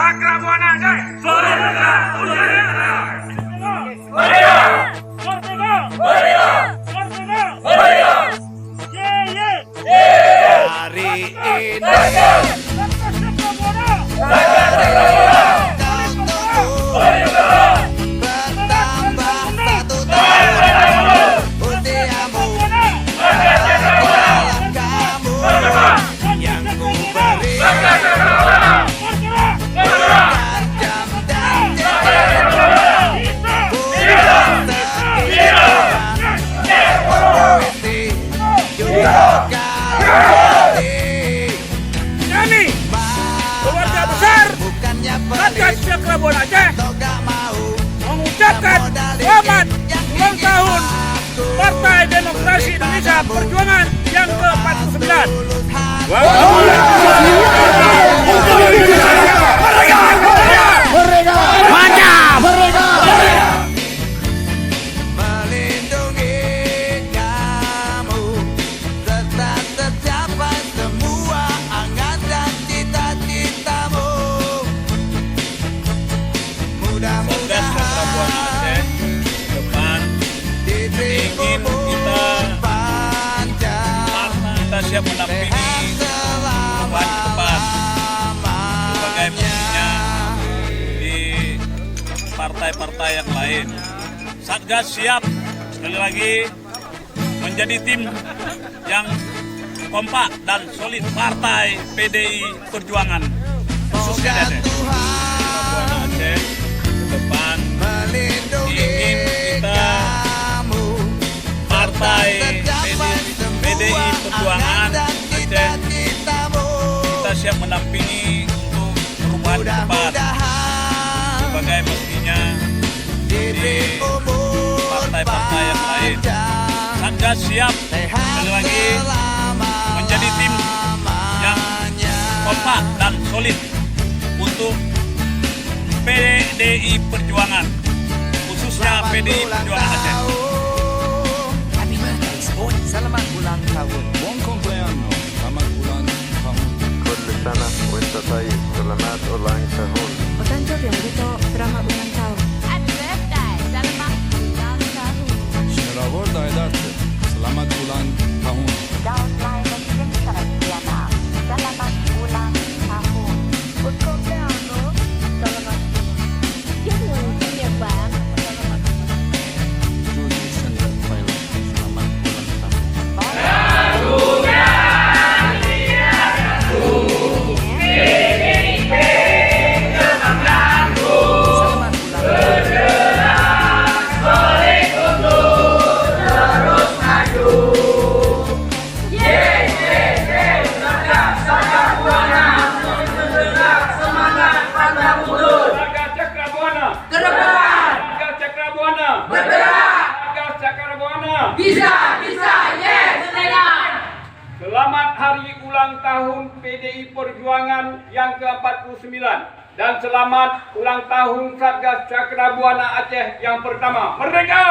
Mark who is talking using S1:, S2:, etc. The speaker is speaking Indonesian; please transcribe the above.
S1: Cakrabuana Aceh.
S2: Merdeka!
S1: Merdeka!
S2: Merdeka!
S1: Merdeka!
S2: Merdeka!
S3: Hari ini bertambah satu tahun usiamu, kamu yang ku beri jam dan jam
S1: Kami, keluarga besar Satgas Cakrabuana Aceh, mengucapkan selamat ulang tahun Partai Demokrasi Indonesia Perjuangan yang ke-49.
S3: melindungi kamu serta tercapai semua angan dan cita-citamu. Mudah-mudahan
S2: Depan
S3: dirimu
S2: ingin kita
S3: panjang
S2: kita siap mendampingi perubahan ke depan sebagai mestinya di partai-partai yang lain. Satgas siap sekali lagi menjadi tim yang kompak dan solid partai PDI Perjuangan khususnya di Aceh. Cakrabuana Aceh ke depan
S3: melindungi
S2: ingin kita
S3: kamu
S2: partai PDI Perjuangan
S3: dan
S2: Aceh
S3: cita-citamu.
S2: kita siap mendampingi untuk perubahan ke depan
S3: Mudah-mudahan
S2: sebagai mestinya di partai-partai yang lain. Satgas siap sekali lagi menjadi tim yang kompak dan solid untuk PDI Perjuangan khususnya PDI Perjuangan Aceh.
S3: Selamat ulang tahun.
S4: Buon compleanno, selamat ulang tahun.
S5: كل سنة وانت طيب. سلامات ulang tahun.
S6: お誕生日おめでとう。Selamat ulang tahun.
S7: Happy birthday, selamat ulang tahun.
S4: Şeravor Daydartı, selamat ulang tahun.
S6: Daud Lainus Diana. Selamat ulang tahun. Buon compleanno. Selamat.
S7: Chúc mừng sinh nhật bạn.
S4: Judy Sender Pilot, selamat ulang tahun.
S1: Satgas Cakrabuana. Satgas Cakrabuana. Satgas Cakrabuana.
S7: Bisa, yes.
S1: Selamat hari ulang tahun PDI Perjuangan yang ke-49 dan selamat ulang tahun Satgas Cakrabuana Aceh yang pertama. Merdeka!